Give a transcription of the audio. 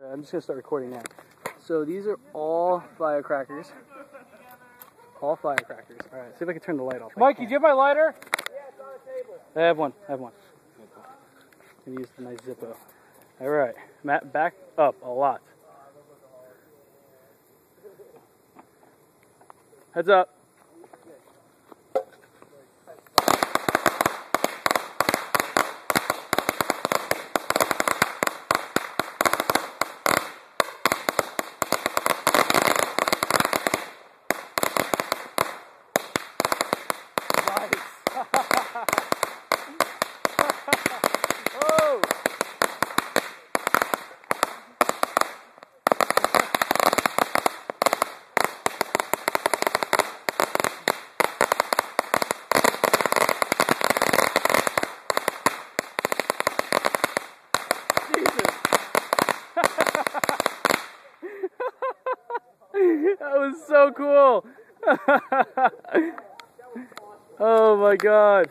I'm just gonna start recording now. So these are all firecrackers. All firecrackers. All right, see if I can turn the light off. Mikey, do you have my lighter? Yeah, it's on the table. I have one. I'm gonna use the nice Zippo. All right, Matt, back up a lot. Heads up. Oh! That was so cool. Oh my God.